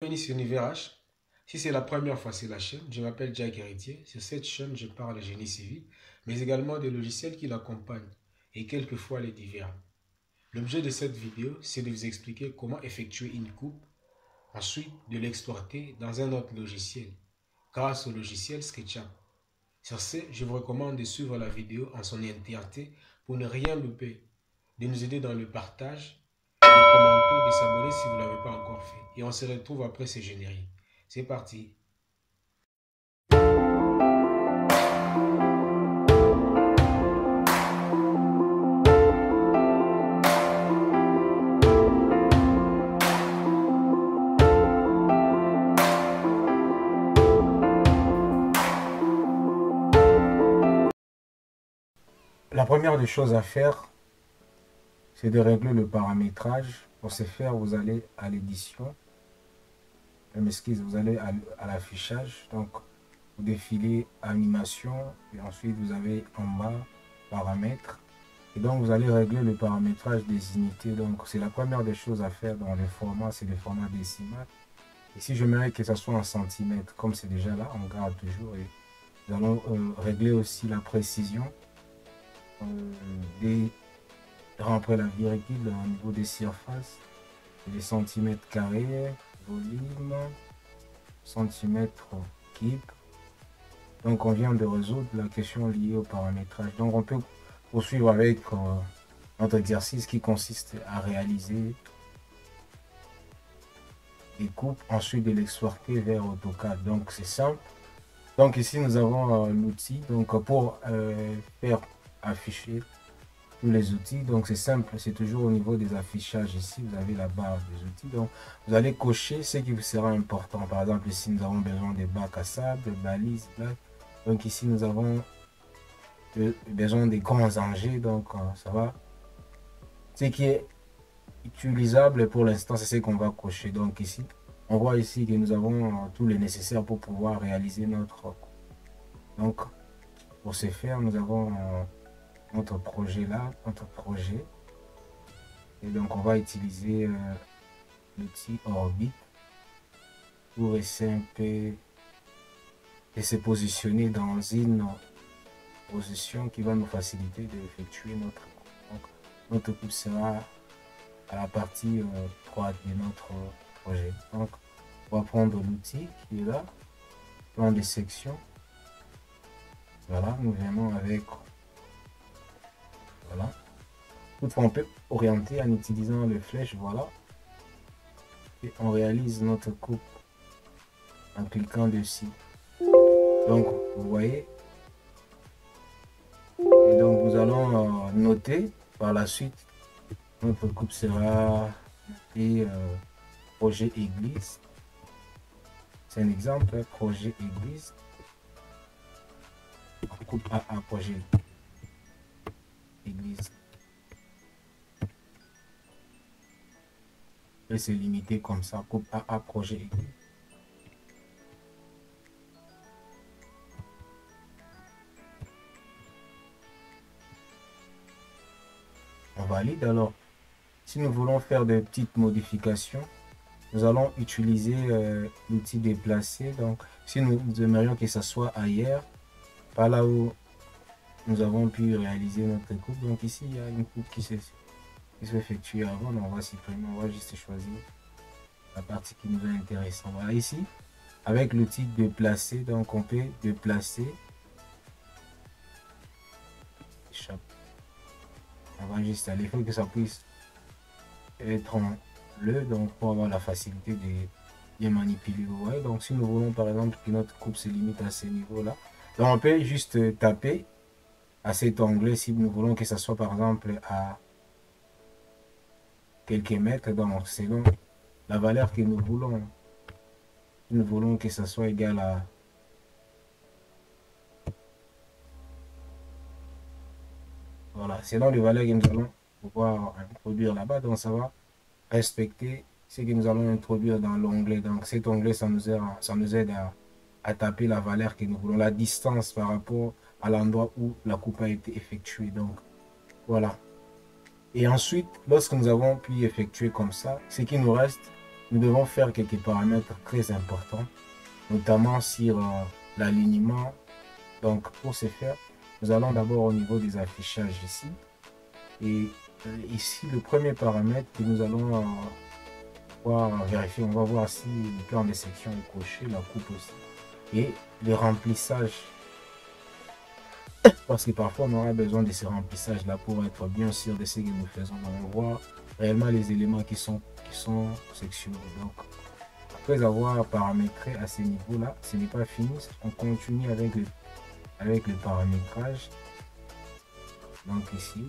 Bienvenue sur Univers H. Si c'est la première fois sur la chaîne, je m'appelle Jack Héritier. Sur cette chaîne, je parle de génie civil, mais également des logiciels qui l'accompagnent et quelquefois les divers. L'objet de cette vidéo, c'est de vous expliquer comment effectuer une coupe, ensuite de l'exporter dans un autre logiciel, grâce au logiciel SketchUp. Sur ce, je vous recommande de suivre la vidéo en son entièreté pour ne rien louper, de nous aider dans le partage, de commenter, de s'abonner si vous ne l'avez pas encore fait. Et on se retrouve après ce générique. C'est parti. La première des choses à faire, c'est de régler le paramétrage. Pour ce faire, vous allez à l'édition. Je m'excuse, vous allez à l'affichage. Donc, vous défilez animation. Et ensuite, vous avez en bas paramètres. Et donc, vous allez régler le paramétrage des unités. Donc, c'est la première des choses à faire dans les formats. C'est le format décimal. Ici, j'aimerais que ça soit en centimètres. Comme c'est déjà là, on garde toujours. Et nous allons régler aussi la précision. Rentrer la virgule au niveau des surfaces, les centimètres carrés, volume, centimètres cube. Donc on vient de résoudre la question liée au paramétrage. Donc on peut poursuivre avec notre exercice qui consiste à réaliser des coupes, ensuite de l'exporter vers AutoCAD. Donc c'est simple. Donc ici nous avons l'outil donc pour faire afficher tous les outils. Donc c'est simple, c'est toujours au niveau des affichages. Ici vous avez la barre des outils, donc vous allez cocher ce qui vous sera important. Par exemple ici nous avons besoin des bacs à sable, des balises là. Donc ici nous avons besoin des grands engins. Donc ça va, ce qui est utilisable pour l'instant c'est ce qu'on va cocher. Donc ici on voit ici que nous avons tout le nécessaire pour pouvoir réaliser notre. Donc pour ce faire nous avons notre projet là, notre projet. Et donc on va utiliser l'outil Orbit pour essayer un peu de se positionner dans une position qui va nous faciliter d'effectuer notre coupe. Donc notre coupe sera à la partie droite de notre projet. Donc on va prendre l'outil qui est là, plan de section. Voilà, nous venons avec. Voilà. Toutefois, on peut orienter en utilisant les flèches, voilà. Et on réalise notre coupe en cliquant dessus. Donc, vous voyez. Et donc, nous allons noter par la suite. Notre coupe sera notée projet église. C'est un exemple, projet église. Coupe AA, projet église. Et c'est limité comme ça, coupe AA, projet église. On valide. Alors, si nous voulons faire de petites modifications, nous allons utiliser l'outil déplacer. Donc, si nous aimerions que ça soit ailleurs, par là où nous avons pu réaliser notre coupe. Donc ici, il y a une coupe qui s'effectue avant. Donc on va supprimer, on va juste choisir la partie qui nous est intéressante. Voilà, ici, avec l'outil déplacer, donc on peut déplacer. On va juste aller, il faut que ça puisse être en bleu, donc pour avoir la facilité de bien manipuler. Vous voyez, donc si nous voulons par exemple que notre coupe se limite à ce niveau là, donc on peut juste taper à cet onglet si nous voulons que ça soit par exemple à quelques mètres. Donc selon la valeur que nous voulons que ça soit égal à voilà, selon les valeurs que nous allons pouvoir introduire là-bas. Donc ça va respecter ce que nous allons introduire dans l'onglet. Donc cet onglet ça nous aide à taper la valeur que nous voulons, la distance par rapport à l'endroit où la coupe a été effectuée. Donc voilà. Et ensuite, lorsque nous avons pu effectuer comme ça, ce qui nous reste, nous devons faire quelques paramètres très importants, notamment sur l'alignement. Donc, pour ce faire, nous allons d'abord au niveau des affichages ici. Et ici, le premier paramètre que nous allons vérifier, on va voir si le plan de section est coché, la coupe aussi. Et le remplissage, parce que parfois on aura besoin de ce remplissage là pour être bien sûr de ce que nous faisons. On voit réellement les éléments qui sont sectionnés. Donc, après avoir paramétré à ce niveau là, ce n'est pas fini, on continue avec le paramétrage. Donc ici,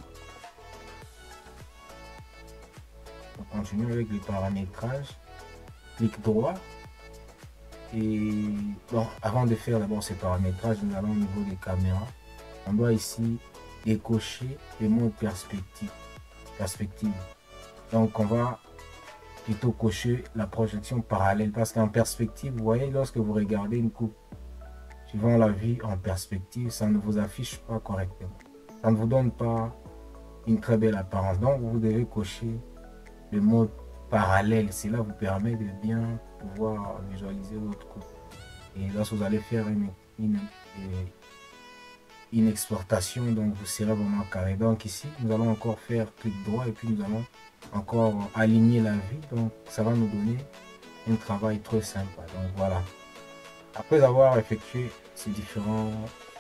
on continue avec le paramétrage, clic droit. Et bon, avant de faire d'abord ces paramétrages, nous allons au niveau des caméras. On doit ici décocher le mode perspective. Donc on va plutôt cocher la projection parallèle, parce qu'en perspective, vous voyez, lorsque vous regardez une coupe suivant la vue en perspective, ça ne vous affiche pas correctement, ça ne vous donne pas une très belle apparence. Donc vous devez cocher le mode parallèle. Cela vous permet de bien pouvoir visualiser votre coupe. Et lorsque vous allez faire une exportation, donc vous serez vraiment carré. Donc ici, nous allons encore faire clic droit et puis nous allons encore aligner la vue. Donc ça va nous donner un travail très sympa. Donc voilà. Après avoir effectué ces différents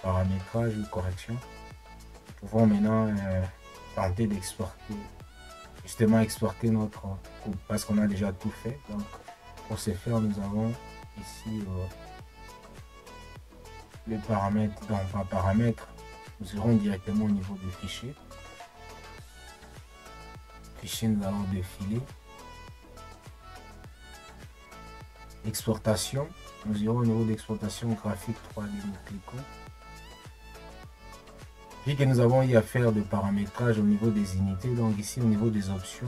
paramétrages ou corrections, nous pouvons maintenant tenter d'exporter, justement exporter notre coupe, parce qu'on a déjà tout fait. Donc pour ce faire, nous avons ici les paramètres. Donc en paramètres, nous irons directement au niveau du fichier. Fichier, nous allons défiler. Exportation, nous irons au niveau d'exportation graphique 3D, nous cliquons. Vu que nous avons eu à faire de paramétrage au niveau des unités, donc ici au niveau des options,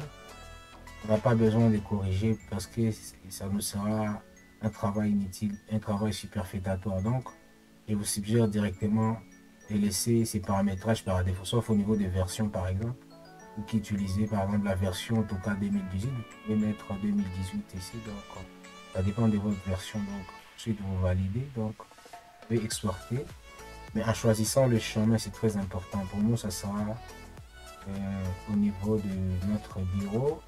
on n'a pas besoin de corriger parce que ça nous sera un travail inutile, un travail superfétatoire. Donc je vous suggère directement de laisser ces paramétrages par défaut, sauf au niveau des versions par exemple, ou qui utilisez par exemple la version en tout cas 2018, vous pouvez mettre 2018 ici. Donc ça dépend de votre version. Donc ensuite vous validez, donc vous pouvez exporter, mais en choisissant le chemin, c'est très important. Pour nous, ça sera au niveau de notre bureau.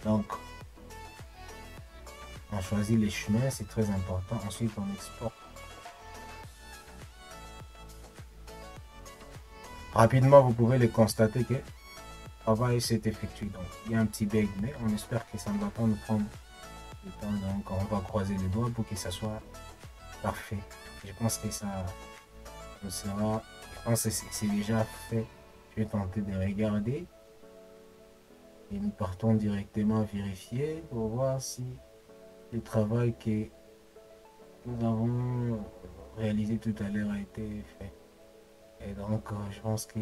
Donc on choisit les chemins, c'est très important. Ensuite on exporte. Rapidement, vous pouvez le constater que le travail s'est effectué. Donc il y a un petit bug, mais on espère que ça ne va pas nous prendre du temps. Donc on va croiser les doigts pour que ça soit parfait. Je pense que ça sera, je pense que c'est déjà fait. Je vais tenter de regarder et nous partons directement vérifier pour voir si le travail que nous avons réalisé tout à l'heure a été fait. Et donc je pense que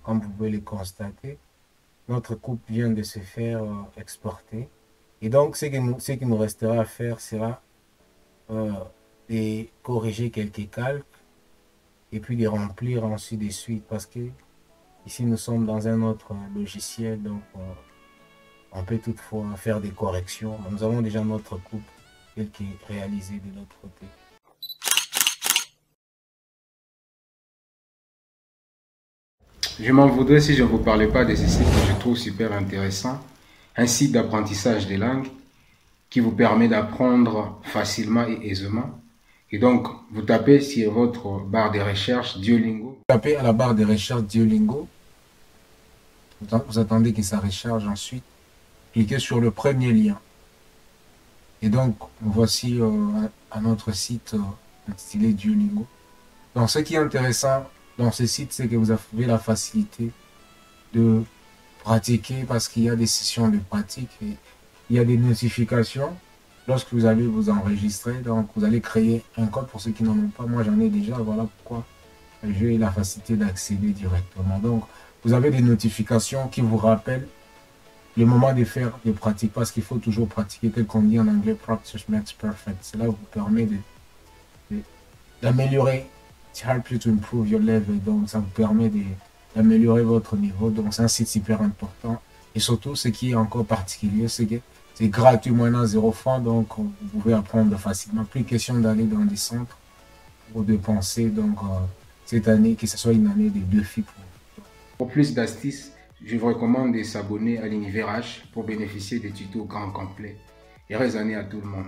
comme vous pouvez le constater, notre coupe vient de se faire exporter. Et donc ce qui nous restera à faire sera de corriger quelques calques et puis de remplir ensuite des suites, parce que ici nous sommes dans un autre logiciel, donc on peut toutefois faire des corrections. Nous avons déjà notre coupe qui est réalisée de l'autre côté. Je m'en voudrais si je ne vous parlais pas de ce site que je trouve super intéressant. Un site d'apprentissage des langues qui vous permet d'apprendre facilement et aisément. Et donc, vous tapez sur votre barre de recherche Duolingo. Vous tapez à la barre de recherche Duolingo. Vous attendez que ça recharge ensuite. Cliquez sur le premier lien. Et donc, voici à notre site intitulé Duolingo. Donc, ce qui est intéressant dans ce site, c'est que vous avez la facilité de pratiquer, parce qu'il y a des sessions de pratique et il y a des notifications lorsque vous allez vous enregistrer. Donc, vous allez créer un code pour ceux qui n'en ont pas. Moi, j'en ai déjà. Voilà pourquoi j'ai la facilité d'accéder directement. Donc, vous avez des notifications qui vous rappellent le moment de faire des pratiques, parce qu'il faut toujours pratiquer, tel qu'on dit en anglais, practice makes perfect. Cela vous permet d'améliorer it helps you to improve your level. Donc, ça vous permet d'améliorer votre niveau. Donc, c'est un site super important. Et surtout, ce qui est encore particulier, c'est que c'est gratuit, moyennant 0 francs. Donc, vous pouvez apprendre facilement. Plus question d'aller dans des centres pour dépenser. Donc, cette année, que ce soit une année de défis pour vous. Pour plus d'astuces, je vous recommande de s'abonner à l'Univers H pour bénéficier des tutos grand complet. Heureuse année à tout le monde.